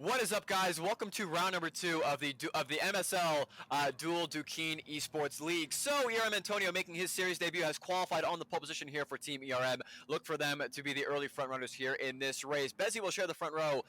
What is up, guys? Welcome to round number 2 of the MSL-DUEL Duqueine Esports League. So, ERM Antonio, making his series debut, has qualified on the pole position here for Team ERM. Look for them to be the early front runners here in this race. Bezzy will share the front row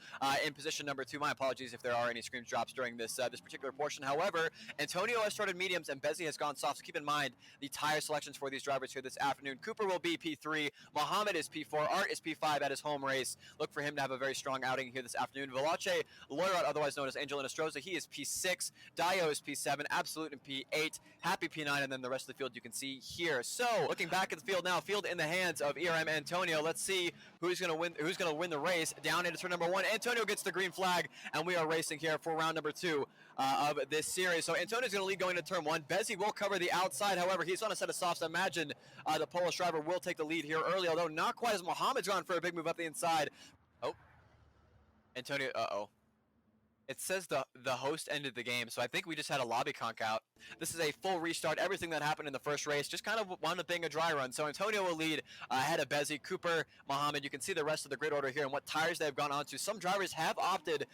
in position number 2. My apologies if there are any screams drops during this particular portion. However, Antonio has started mediums and Bezzy has gone soft. So keep in mind the tire selections for these drivers here this afternoon. Cooper will be P3. Mohammed is P4. Art is P5 at his home race. Look for him to have a very strong outing here this afternoon. Velace Loyrat, otherwise known as Angel Inestrosa, he is P6. Dio is P7. Absolute in P8. Happy P9, and then the rest of the field you can see here. So, looking back at the field now, field in the hands of ERM Antonio. Let's see who's going to win. Who's going to win the race? Down into turn number 1. Antonio gets the green flag, and we are racing here for round number 2 of this series. So Antonio's going to lead going into turn 1. Bezzy will cover the outside. However, he's on a set of softs. I imagine the Polish driver will take the lead here early, although not quite as Mohammed's gone for a big move up the inside. Oh, Antonio. It says the host ended the game, so I think we just had a lobby conk out. This is a full restart. Everything that happened in the first race just kind of wound up being a dry run. So Antonio will lead ahead of Bezzy, Cooper, Mohammed. You can see the rest of the grid order here and what tires they've gone on to. Some drivers have opted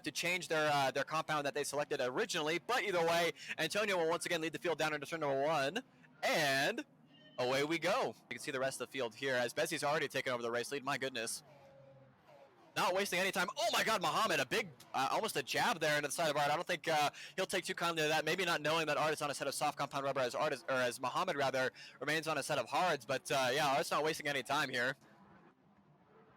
to change their compound that they selected originally, but either way, Antonio will once again lead the field down into turn number 1, and away we go. You can see the rest of the field here as Bezzy's already taken over the race lead. My goodness. Not wasting any time. Oh my God, Mohammed, a big, almost a jab there into the side of Art. I don't think he'll take too kindly to that. Maybe not knowing that Art is on a set of soft compound rubber as Mohammed rather remains on a set of hards. But yeah, Art's not wasting any time here.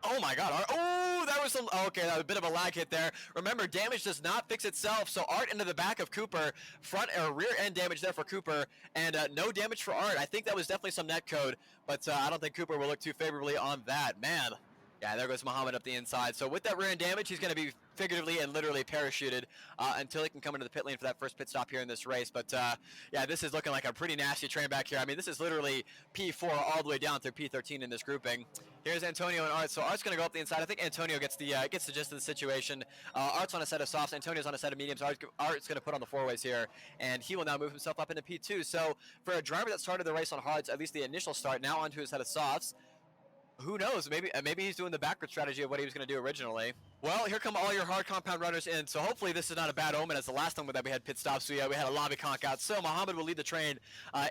Oh my God, Art. Oh, that was some, okay, that was a bit of a lag hit there. Remember, damage does not fix itself. So Art into the back of Cooper, front or rear end damage there for Cooper, and no damage for Art. I think that was definitely some net code, but I don't think Cooper will look too favorably on that. Man. Yeah, there goes Mohammed up the inside. So with that rear end damage, he's going to be figuratively and literally parachuted until he can come into the pit lane for that first pit stop here in this race. But yeah, this is looking like a pretty nasty train back here. I mean, this is literally P4 all the way down through P13 in this grouping. Here's Antonio and Art. So Art's going to go up the inside. I think Antonio gets the gist of the situation. Art's on a set of softs. Antonio's on a set of mediums. Art's going to put on the four-ways here, and he will now move himself up into P2. So for a driver that started the race on hards, at least the initial start, now onto a set of softs, who knows? Maybe he's doing the backward strategy of what he was going to do originally. Well, here come all your hard compound runners in, so hopefully this is not a bad omen as the last time that we had pit stops. So yeah, we had a lobby conk out. So Mohammed will lead the train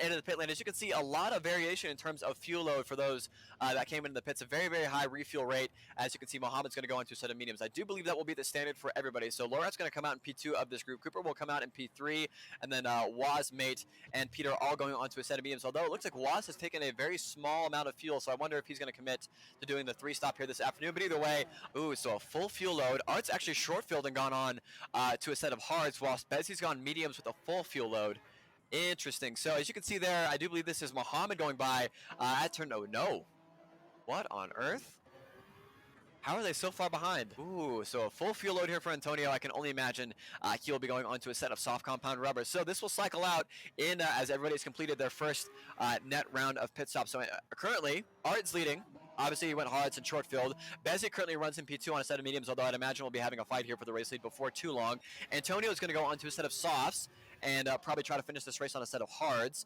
into the pit lane. As you can see, a lot of variation in terms of fuel load for those that came into the pits. A very, very high refuel rate. As you can see, Mohammed's going to go into a set of mediums. I do believe that will be the standard for everybody. So Lorat's going to come out in P2 of this group. Cooper will come out in P3, and then Waz, Mate, and Peter all going onto a set of mediums. Although it looks like Waz has taken a very small amount of fuel, so I wonder if he's going to commit to doing the 3-stop here this afternoon. But either way, ooh, so a full fuel load. Art's actually short filled and gone on to a set of hards, whilst Bezzy's gone mediums with a full fuel load. Interesting. So as you can see there, I do believe this is Mohammed going by at turn. Oh no! What on earth? How are they so far behind? Ooh, so a full fuel load here for Antonio. I can only imagine he will be going onto a set of soft compound rubber. So this will cycle out in as everybody's completed their first net round of pit stops. So currently, Art's leading. Obviously, he went hards and short filled. Bezzy currently runs in P2 on a set of mediums, although I'd imagine we'll be having a fight here for the race lead before too long. Antonio is going to go onto a set of softs and probably try to finish this race on a set of hards.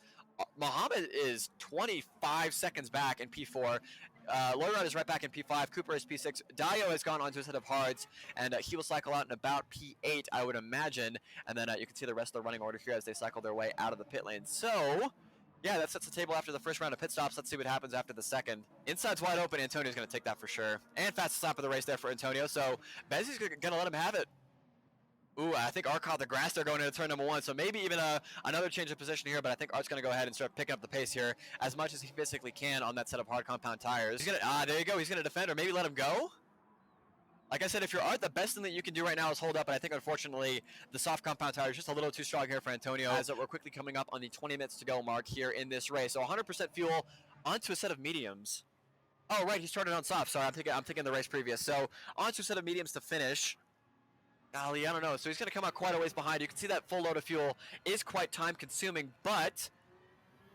Mohammed is 25 seconds back in P4. Loyrat is right back in P5. Cooper is P6. Dio has gone onto a set of hards, and he will cycle out in about P8, I would imagine. And then you can see the rest of the running order here as they cycle their way out of the pit lane. So, yeah, that sets the table after the first round of pit stops. Let's see what happens after the second. Inside's wide open. Antonio's going to take that for sure. And fastest lap of the race there for Antonio. So, Bezzy's going to let him have it. Ooh, I think Art caught the grass there going into turn number 1, so maybe even another change of position here, but I think Art's going to go ahead and start picking up the pace here as much as he physically can on that set of hard compound tires. He's gonna, there you go, he's going to defend or maybe let him go? Like I said, if you're Art, the best thing that you can do right now is hold up, and I think unfortunately the soft compound tire is just a little too strong here for Antonio as we're quickly coming up on the 20 minutes to go mark here in this race. So 100% fuel onto a set of mediums. Oh, right, he started on soft. Sorry, I'm thinking the race previous. So onto a set of mediums to finish. Golly, I don't know. So he's going to come out quite a ways behind. You can see that full load of fuel is quite time-consuming, but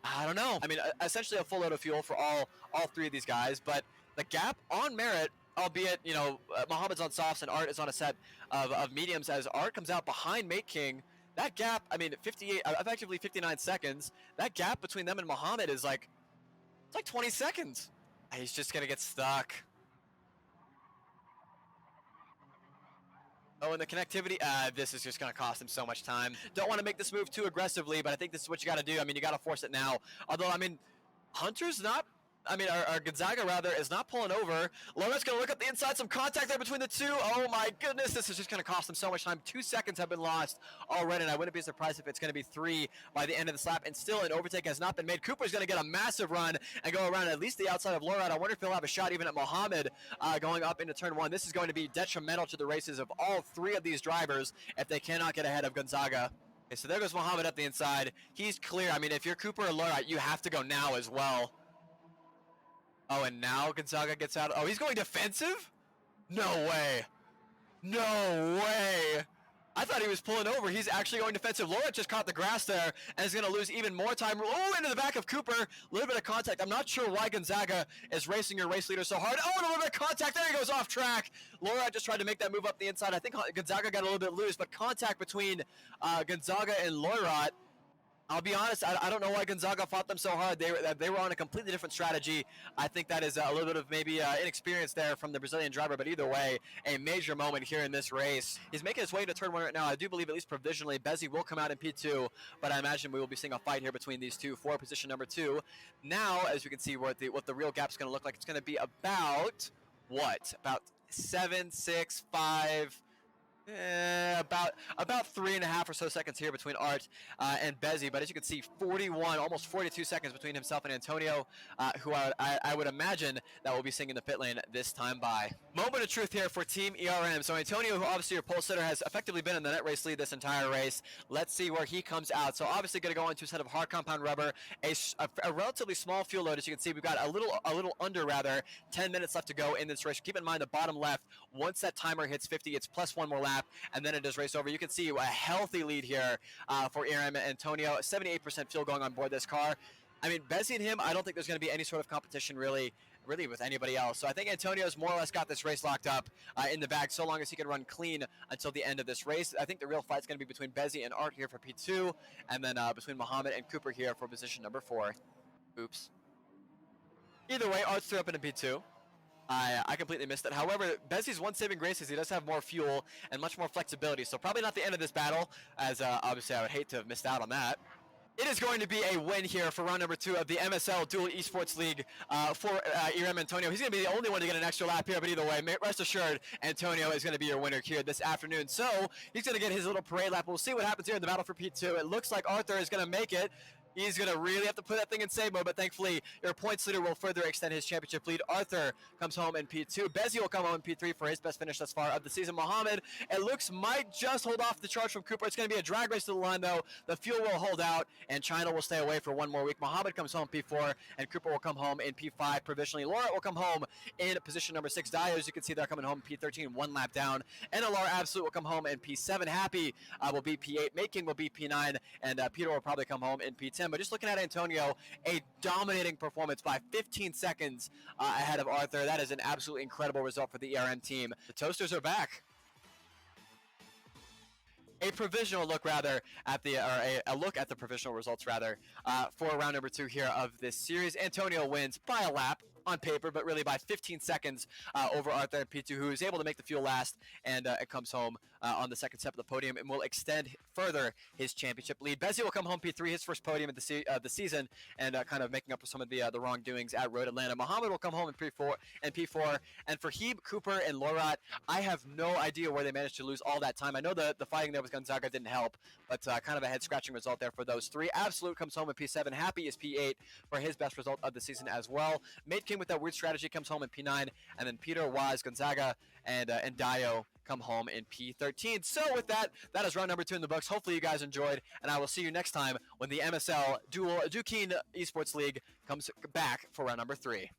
I don't know. I mean, essentially a full load of fuel for all three of these guys, but the gap on merit, albeit, you know, Mohammed's on softs and Art is on a set of mediums as Art comes out behind Mate King. That gap, I mean, effectively 59 seconds. That gap between them and Mohammed is like, it's like 20 seconds. He's just going to get stuck. Oh, and the connectivity, this is just going to cost him so much time. Don't want to make this move too aggressively, but I think this is what you got to do. I mean, you got to force it now. Although, I mean, Hunter's not, I mean, our Gonzaga, rather, is not pulling over. Loren's going to look up the inside, some contact there between the two. Oh, my goodness, this is just going to cost him so much time. 2 seconds have been lost already, and I wouldn't be surprised if it's going to be 3 by the end of this lap. And still, an overtake has not been made. Cooper's going to get a massive run and go around at least the outside of Lorat. I wonder if he'll have a shot even at Mohammed going up into turn 1. This is going to be detrimental to the races of all 3 of these drivers if they cannot get ahead of Gonzaga. Okay, so there goes Mohammed up the inside. He's clear. I mean, if you're Cooper or Lorat, you have to go now as well. Oh, and now Gonzaga gets out. Oh, he's going defensive? No way. No way. I thought he was pulling over. He's actually going defensive. Lorat just caught the grass there and is going to lose even more time. Oh, into the back of Cooper. A little bit of contact. I'm not sure why Gonzaga is racing your race leader so hard. Oh, and a little bit of contact. There he goes off track. Lorat just tried to make that move up the inside. I think Gonzaga got a little bit loose, but contact between Gonzaga and Lorat. I'll be honest, I don't know why Gonzaga fought them so hard. They were on a completely different strategy. I think that is a little bit of maybe inexperience there from the Brazilian driver, but either way, a major moment here in this race. He's making his way to turn 1 right now. I do believe, at least provisionally, Bezzy will come out in P2, but I imagine we will be seeing a fight here between these two for position number 2. Now, as you can see, what the real gap's going to look like, it's going to be about, what? About 7, 6, 5... about 3.5 or so seconds here between Art and Bezzy, but as you can see, 41, almost 42 seconds between himself and Antonio, who I would imagine that will be singing the pit lane this time by. Moment of truth here for Team ERM. So Antonio, who obviously your pole sitter, has effectively been in the net race lead this entire race. Let's see where he comes out. So obviously going to go into a set of hard compound rubber, a relatively small fuel load. As you can see, we've got a little under 10 minutes left to go in this race. Keep in mind the bottom left, once that timer hits 50, it's plus 1 more lap, and then it does race over. You can see a healthy lead here for ERM and Antonio. 78% fuel going on board this car. I mean, Bezzy and him, I don't think there's going to be any sort of competition really with anybody else. So I think Antonio's more or less got this race locked up in the bag, so long as he can run clean until the end of this race. I think the real fight's going to be between Bezzy and Art here for P2, and then between Mohammed and Cooper here for position number 4. Oops. Either way, Art's through up into P2. I completely missed it. However, Bezzy's one saving grace is he does have more fuel and much more flexibility, so probably not the end of this battle, as obviously I would hate to have missed out on that. It is going to be a win here for round number 2 of the MSL-DUEL Esports League for ERM Antonio. He's going to be the only one to get an extra lap here, but either way, rest assured, Antonio is going to be your winner here this afternoon. So he's going to get his little parade lap. We'll see what happens here in the battle for P2. It looks like Arthur is going to make it. He's going to really have to put that thing in save mode, but thankfully, your points leader will further extend his championship lead. Arthur comes home in P2. Bezzy will come home in P3 for his best finish thus far of the season. Mohammed, it looks, might just hold off the charge from Cooper. It's going to be a drag race to the line, though. The fuel will hold out, and China will stay away for 1 more week. Mohammed comes home P4, and Cooper will come home in P5 provisionally. Laura will come home in position number 6. Dio, as you can see, they're coming home in P13, 1 lap down. And Alar Absolute will come home in P7. Happy will be P8. Making will be P9, and Peter will probably come home in P10. But just looking at Antonio, a dominating performance by 15 seconds ahead of Arthur. That is an absolutely incredible result for the ERM team. The Toasters are back. A provisional look rather at the, or a look at the provisional results rather for round number 2 here of this series. Antonio wins by a lap on paper, but really by 15 seconds over Arthur and P2, who is able to make the fuel last, and it comes home on the second step of the podium and will extend further his championship lead. Bezzy will come home P3, his first podium of the season, and kind of making up for some of the wrongdoings at Road Atlanta. Mohammed will come home in P4, and for Heeb, Cooper, and Lorat, I have no idea where they managed to lose all that time. I know the fighting there with Gonzaga didn't help, but kind of a head-scratching result there for those 3. Absolute comes home in P7. Happy is P8 for his best result of the season as well. Mate King with that weird strategy comes home in P9, and then Peter, Waz, Gonzaga, and Dio come home in P13. So with that, that is round number 2 in the books. Hopefully you guys enjoyed, and I will see you next time when the MSL Duqueine Esports League comes back for round number 3.